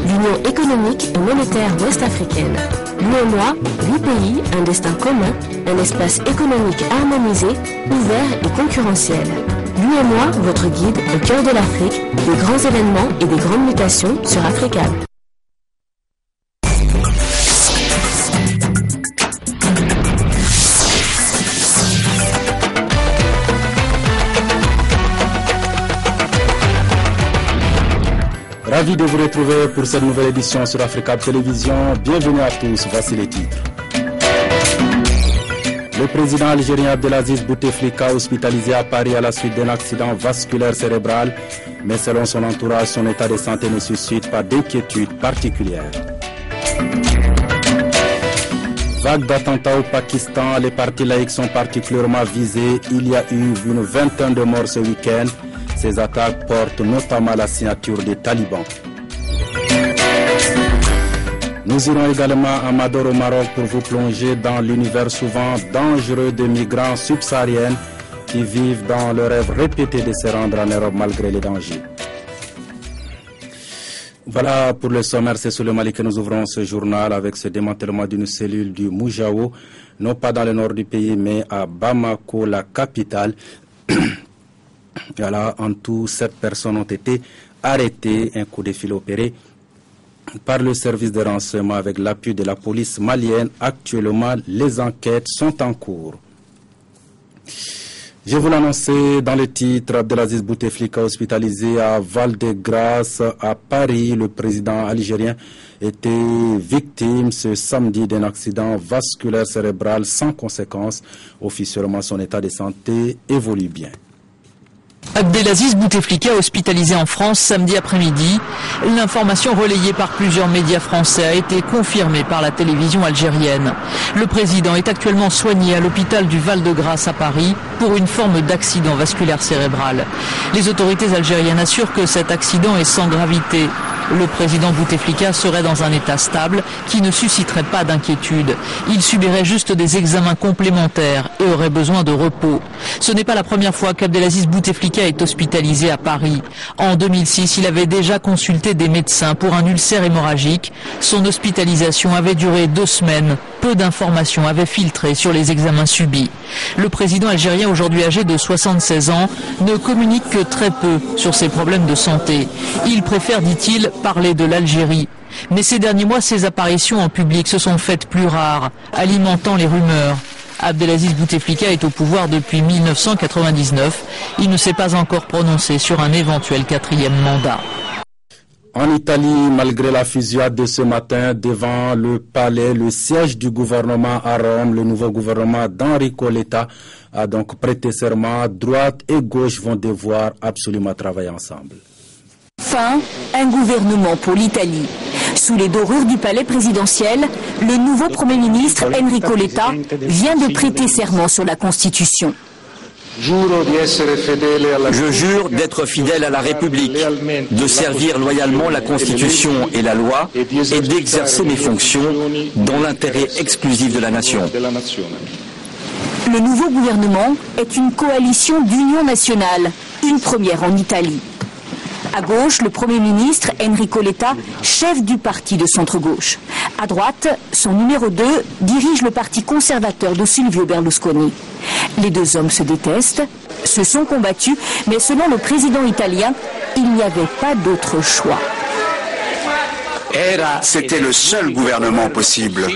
l'Union économique et monétaire ouest-africaine. L'UEMOA, 8 pays, un destin commun, un espace économique harmonisé, ouvert et concurrentiel. L'UEMOA, votre guide au cœur de l'Afrique, des grands événements et des grandes mutations sur Africable. Ravi de vous retrouver pour cette nouvelle édition sur Africable Télévision. Bienvenue à tous, voici les titres. Le président algérien Abdelaziz Bouteflika hospitalisé à Paris à la suite d'un accident vasculaire cérébral, mais selon son entourage, son état de santé ne suscite pas d'inquiétude particulière. Vague d'attentats au Pakistan, les partis laïcs sont particulièrement visés. Il y a eu une vingtaine de morts ce week-end. Ces attaques portent notamment la signature des talibans. Nous irons également à Mador au Maroc pour vous plonger dans l'univers souvent dangereux des migrants subsahariens qui vivent dans le rêve répété de se rendre en Europe malgré les dangers. Voilà pour le sommaire, c'est sur le Mali que nous ouvrons ce journal avec ce démantèlement d'une cellule du Moujao, non pas dans le nord du pays mais à Bamako, la capitale. Voilà, en tout, 7 personnes ont été arrêtées, un coup de fil opéré par le service de renseignement avec l'appui de la police malienne. Actuellement, les enquêtes sont en cours. Je vous l'annonçais dans le titre, Abdelaziz Bouteflika hospitalisé à Val-de-Grâce à Paris. Le président algérien était victime ce samedi d'un accident vasculaire cérébral sans conséquence. Officiellement, son état de santé évolue bien. Abdelaziz Bouteflika hospitalisé en France samedi après-midi. L'information relayée par plusieurs médias français a été confirmée par la télévision algérienne. Le président est actuellement soigné à l'hôpital du Val-de-Grâce à Paris pour une forme d'accident vasculaire cérébral. Les autorités algériennes assurent que cet accident est sans gravité. Le président Bouteflika serait dans un état stable qui ne susciterait pas d'inquiétude. Il subirait juste des examens complémentaires et aurait besoin de repos. Ce n'est pas la première fois qu'Abdelaziz Bouteflika est hospitalisé à Paris. En 2006, il avait déjà consulté des médecins pour un ulcère hémorragique. Son hospitalisation avait duré 2 semaines. Peu d'informations avaient filtré sur les examens subis. Le président algérien, aujourd'hui âgé de 76 ans, ne communique que très peu sur ses problèmes de santé. Il préfère, dit-il, parler de l'Algérie. Mais ces derniers mois, ses apparitions en public se sont faites plus rares, alimentant les rumeurs. Abdelaziz Bouteflika est au pouvoir depuis 1999. Il ne s'est pas encore prononcé sur un éventuel 4e mandat. En Italie, malgré la fusillade de ce matin devant le palais, le siège du gouvernement à Rome, le nouveau gouvernement d'Enrico Letta a donc prêté serment. Droite et gauche vont devoir absolument travailler ensemble. Enfin, un gouvernement pour l'Italie. Sous les dorures du palais présidentiel, le nouveau Premier ministre Enrico Letta vient de prêter serment sur la Constitution. Je jure d'être fidèle à la République, de servir loyalement la Constitution et la loi et d'exercer mes fonctions dans l'intérêt exclusif de la nation. Le nouveau gouvernement est une coalition d'union nationale, une première en Italie. À gauche, le Premier ministre Enrico Letta, chef du parti de centre-gauche. À droite, son numéro 2 dirige le parti conservateur de Silvio Berlusconi. Les deux hommes se détestent, se sont combattus, mais selon le président italien, il n'y avait pas d'autre choix. C'était le seul gouvernement possible.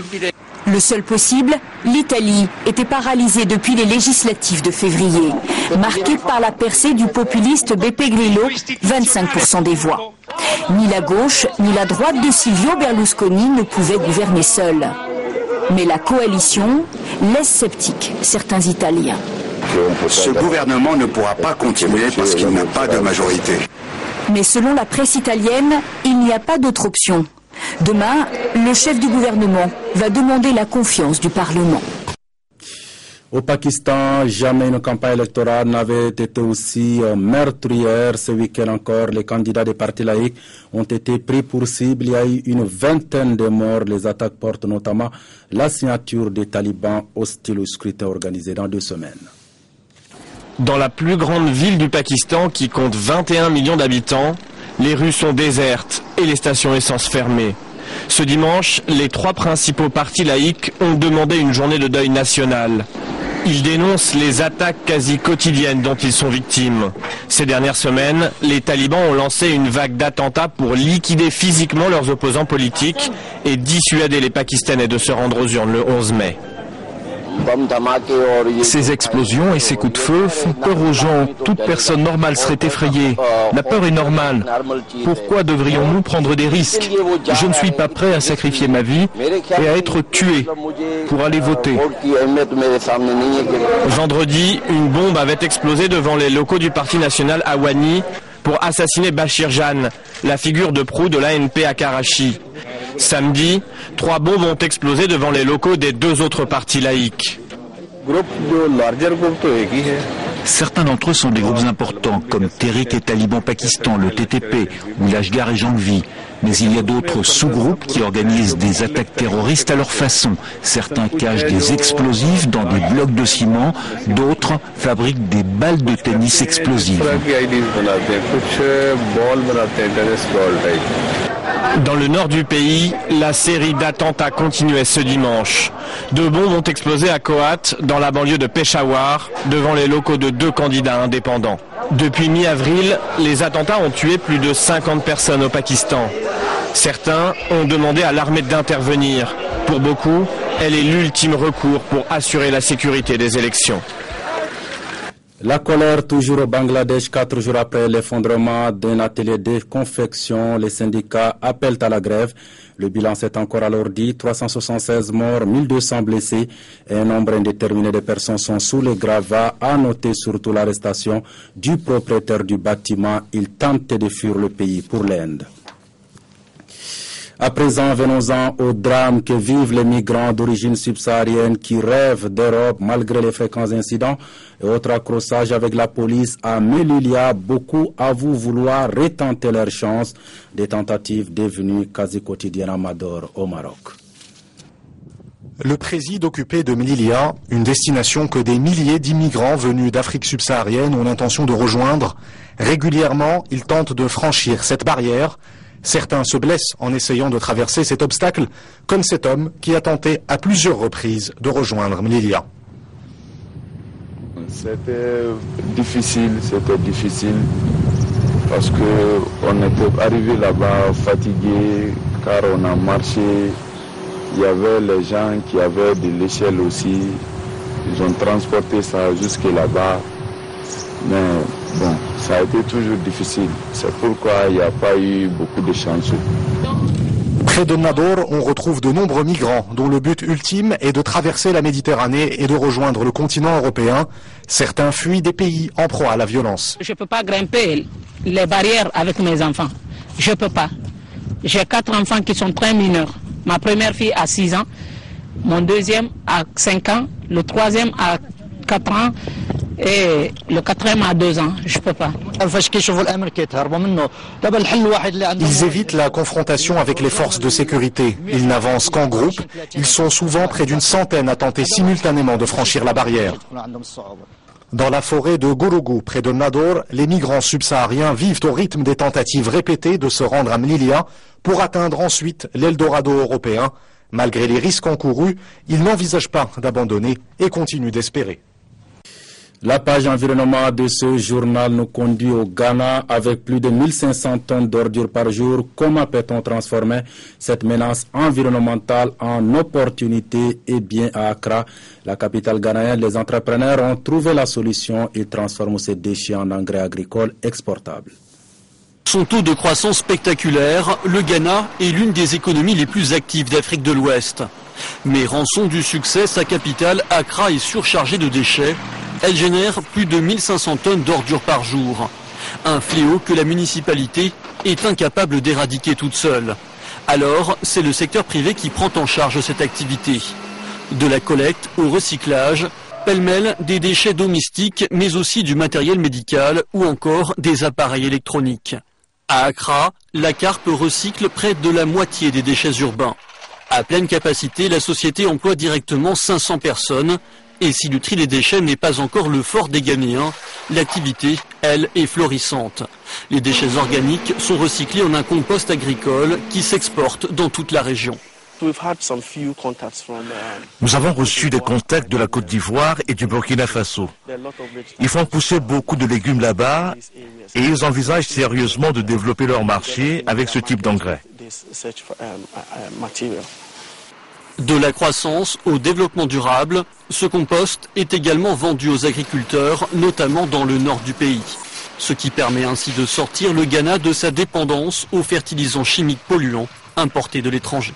Le seul possible, l'Italie était paralysée depuis les législatives de février, marquée par la percée du populiste Beppe Grillo, 25% des voix. Ni la gauche, ni la droite de Silvio Berlusconi ne pouvaient gouverner seuls. Mais la coalition laisse sceptiques certains Italiens. Ce gouvernement ne pourra pas continuer parce qu'il n'a pas de majorité. Mais selon la presse italienne, il n'y a pas d'autre option. Demain, le chef du gouvernement va demander la confiance du Parlement. Au Pakistan, jamais une campagne électorale n'avait été aussi meurtrière. Ce week-end encore, les candidats des partis laïcs ont été pris pour cible. Il y a eu une vingtaine de morts. Les attaques portent notamment la signature des talibans hostiles au scrutin organisé dans 2 semaines. Dans la plus grande ville du Pakistan, qui compte 21 millions d'habitants, Les rues sont désertes et les stations essence fermées. Ce dimanche, les 3 principaux partis laïcs ont demandé une journée de deuil national. Ils dénoncent les attaques quasi quotidiennes dont ils sont victimes. Ces dernières semaines, les talibans ont lancé une vague d'attentats pour liquider physiquement leurs opposants politiques et dissuader les Pakistanais de se rendre aux urnes le 11 mai. Ces explosions et ces coups de feu font peur aux gens. Toute personne normale serait effrayée. La peur est normale. Pourquoi devrions-nous prendre des risques? Je ne suis pas prêt à sacrifier ma vie et à être tué pour aller voter. Vendredi, une bombe avait explosé devant les locaux du Parti national à Wani pour assassiner Bachir Jan, la figure de proue de l'ANP à Karachi. Samedi, 3 bombes ont explosé devant les locaux des 2 autres partis laïcs. Certains d'entre eux sont des groupes importants, comme Tehrik et Taliban Pakistan, le TTP, ou l'Ashgar et Jangvi. Mais il y a d'autres sous-groupes qui organisent des attaques terroristes à leur façon. Certains cachent des explosifs dans des blocs de ciment, d'autres fabriquent des balles de tennis explosives. Dans le nord du pays, la série d'attentats continuait ce dimanche. 2 bombes ont explosé à Kohat, dans la banlieue de Peshawar, devant les locaux de 2 candidats indépendants. Depuis mi-avril, les attentats ont tué plus de 50 personnes au Pakistan. Certains ont demandé à l'armée d'intervenir. Pour beaucoup, elle est l'ultime recours pour assurer la sécurité des élections. La colère toujours au Bangladesh, 4 jours après l'effondrement d'un atelier de confection. Les syndicats appellent à la grève. Le bilan s'est encore alourdi, 376 morts, 1200 blessés et un nombre indéterminé de personnes sont sous les gravats. À noter surtout l'arrestation du propriétaire du bâtiment. Il tentait de fuir le pays pour l'Inde. À présent, venons-en au drame que vivent les migrants d'origine subsaharienne qui rêvent d'Europe malgré les fréquents incidents et autres accrochages avec la police à Melilla. Beaucoup avouent vouloir retenter leur chance, des tentatives devenues quasi quotidiennes à Mador au Maroc. Le président occupé de Melilla, une destination que des milliers d'immigrants venus d'Afrique subsaharienne ont l'intention de rejoindre. Régulièrement, ils tentent de franchir cette barrière. Certains se blessent en essayant de traverser cet obstacle, comme cet homme qui a tenté à plusieurs reprises de rejoindre Melilla. C'était difficile parce qu'on était arrivé là-bas fatigué car on a marché. Il y avait les gens qui avaient de l'échelle aussi, ils ont transporté ça jusque là-bas. Mais bon, ça a été toujours difficile. C'est pourquoi il n'y a pas eu beaucoup de chance. Près de Nador, on retrouve de nombreux migrants dont le but ultime est de traverser la Méditerranée et de rejoindre le continent européen. Certains fuient des pays en proie à la violence. Je ne peux pas grimper les barrières avec mes enfants. Je ne peux pas. J'ai 4 enfants qui sont très mineurs. Ma première fille a 6 ans, mon deuxième a 5 ans, le troisième a 4 ans. Et le 4e a 2 ans, je peux pas. Ils évitent la confrontation avec les forces de sécurité. Ils n'avancent qu'en groupe. Ils sont souvent près d'une centaine à tenter simultanément de franchir la barrière. Dans la forêt de Gorougou, près de Nador, les migrants subsahariens vivent au rythme des tentatives répétées de se rendre à Melilla pour atteindre ensuite l'Eldorado européen. Malgré les risques encourus, ils n'envisagent pas d'abandonner et continuent d'espérer. La page environnement de ce journal nous conduit au Ghana avec plus de 1500 tonnes d'ordures par jour. Comment peut-on transformer cette menace environnementale en opportunité? Eh bien, à Accra, la capitale ghanéenne, les entrepreneurs ont trouvé la solution. Ils transforment ces déchets en engrais agricoles exportables. Son taux de croissance spectaculaire, le Ghana est l'une des économies les plus actives d'Afrique de l'Ouest. Mais rançon du succès, sa capitale, Accra, est surchargée de déchets. Elle génère plus de 1500 tonnes d'ordures par jour. Un fléau que la municipalité est incapable d'éradiquer toute seule. Alors, c'est le secteur privé qui prend en charge cette activité. De la collecte au recyclage, pêle-mêle des déchets domestiques, mais aussi du matériel médical ou encore des appareils électroniques. À Accra, la Carpe recycle près de la moitié des déchets urbains. À pleine capacité, la société emploie directement 500 personnes. Et si le tri des déchets n'est pas encore le fort des Ghanéens, l'activité, elle, est florissante. Les déchets organiques sont recyclés en un compost agricole qui s'exporte dans toute la région. Nous avons reçu des contacts de la Côte d'Ivoire et du Burkina Faso. Ils font pousser beaucoup de légumes là-bas et ils envisagent sérieusement de développer leur marché avec ce type d'engrais. De la croissance au développement durable, ce compost est également vendu aux agriculteurs, notamment dans le nord du pays. Ce qui permet ainsi de sortir le Ghana de sa dépendance aux fertilisants chimiques polluants importés de l'étranger.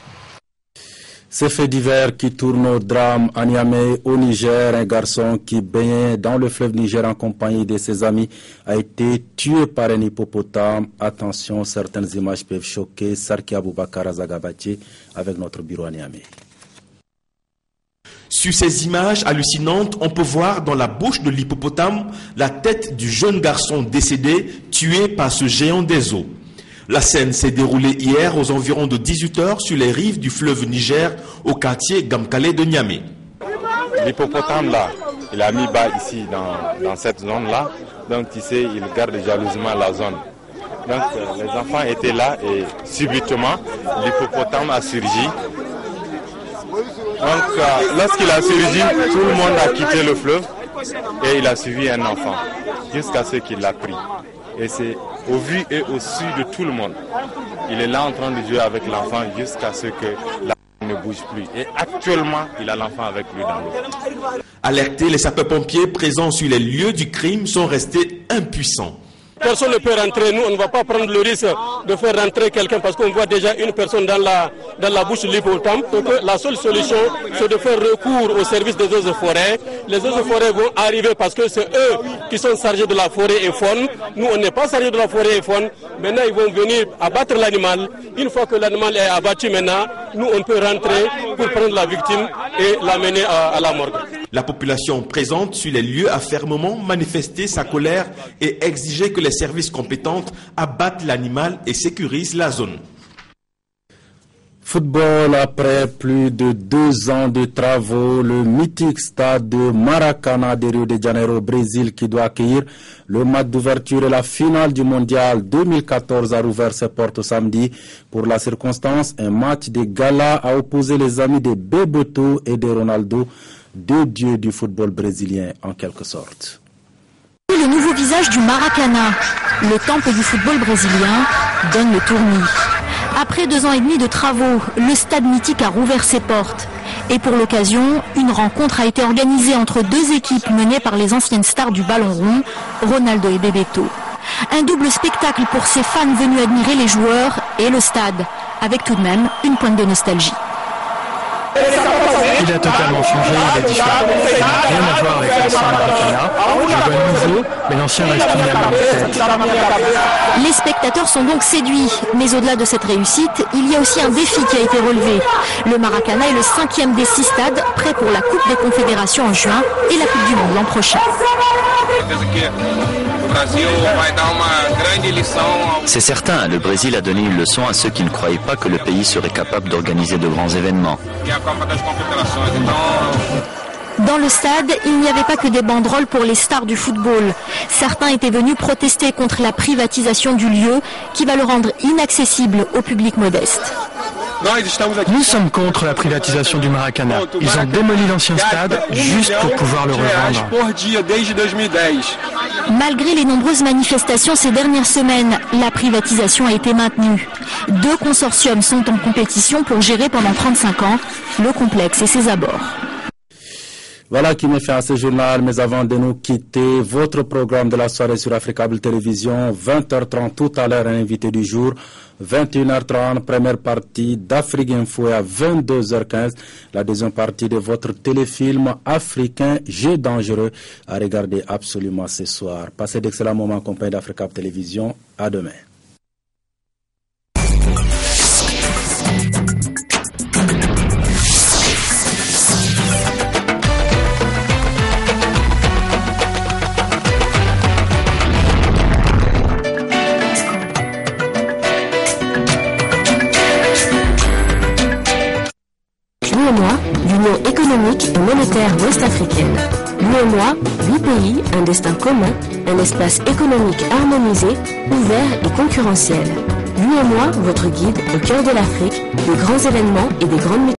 Ces faits divers qui tournent au drame à Niamey, au Niger, un garçon qui baignait dans le fleuve Niger en compagnie de ses amis a été tué par un hippopotame. Attention, certaines images peuvent choquer. Sarki Aboubakar Azagabati avec notre bureau à Niamey. Sur ces images hallucinantes, on peut voir dans la bouche de l'hippopotame la tête du jeune garçon décédé, tué par ce géant des eaux. La scène s'est déroulée hier aux environs de 18h sur les rives du fleuve Niger, au quartier Gamkale de Niamey. L'hippopotame là, il a mis bas ici dans cette zone-là, donc tu sais, il garde jalousement la zone. Donc les enfants étaient là et subitement, l'hippopotame a surgi. Donc lorsqu'il a surgi, tout le monde a quitté le fleuve et il a suivi un enfant jusqu'à ce qu'il l'a pris. Et c'est au vu et au su de tout le monde. Il est là en train de jouer avec l'enfant jusqu'à ce que l'enfant ne bouge plus. Et actuellement, il a l'enfant avec lui dans l'eau. Alertés, les sapeurs-pompiers présents sur les lieux du crime sont restés impuissants. Personne ne peut rentrer. Nous, on ne va pas prendre le risque de faire rentrer quelqu'un parce qu'on voit déjà une personne dans la bouche de l'hippopotame. Donc la seule solution, c'est de faire recours au service des eaux et forêts. Les eaux et forêts vont arriver parce que c'est eux qui sont chargés de la forêt et faune. Nous, on n'est pas chargés de la forêt et faune. Maintenant, ils vont venir abattre l'animal. Une fois que l'animal est abattu maintenant, nous, on peut rentrer pour prendre la victime et l'amener à la morgue. La population présente sur les lieux a fermement manifesté sa colère et exigé que les services compétents abattent l'animal et sécurisent la zone. Football, après plus de 2 ans de travaux, le mythique stade de Maracana de Rio de Janeiro au Brésil qui doit accueillir le match d'ouverture et la finale du mondial 2014 a rouvert ses portes samedi. Pour la circonstance, un match de gala a opposé les amis de Bebeto et de Ronaldo, deux dieux du football brésilien en quelque sorte. Le nouveau visage du Maracana, le temple du football brésilien, donne le tournis. Après 2 ans et demi de travaux, le stade mythique a rouvert ses portes. Et pour l'occasion, une rencontre a été organisée entre 2 équipes menées par les anciennes stars du ballon rond, Ronaldo et Bebeto. Un double spectacle pour ces fans venus admirer les joueurs et le stade, avec tout de même une pointe de nostalgie. Il a totalement changé, il est différent. Il n'a rien à voir avec l'ancien Maracana. Je vois nouveau, mais l'ancien reste tout de même en tête. Les spectateurs sont donc séduits, mais au-delà de cette réussite, il y a aussi un défi qui a été relevé. Le Maracana est le 5e des 6 stades prêts pour la Coupe des Confédérations en juin et la Coupe du Monde l'an prochain. C'est certain, le Brésil a donné une leçon à ceux qui ne croyaient pas que le pays serait capable d'organiser de grands événements. Dans le stade, il n'y avait pas que des banderoles pour les stars du football. Certains étaient venus protester contre la privatisation du lieu qui va le rendre inaccessible au public modeste. Nous sommes contre la privatisation du Maracana. Ils ont démoli l'ancien stade juste pour pouvoir le revendre. Malgré les nombreuses manifestations ces dernières semaines, la privatisation a été maintenue. 2 consortiums sont en compétition pour gérer pendant 35 ans le complexe et ses abords. Voilà qui me fait à ce journal, mais avant de nous quitter, votre programme de la soirée sur Africable Télévision, 20h30 tout à l'heure, un invité du jour, 21h30, première partie d'Afrique Info et à 22h15, la deuxième partie de votre téléfilm africain Jeu dangereux à regarder absolument ce soir. Passez d'excellents moments en compagnie d'Africable Télévision. À demain. L'Union économique et monétaire ouest-africaine. L'UEMOA, 8 pays, un destin commun, un espace économique harmonisé, ouvert et concurrentiel. Lui et moi, votre guide au cœur de l'Afrique, des grands événements et des grandes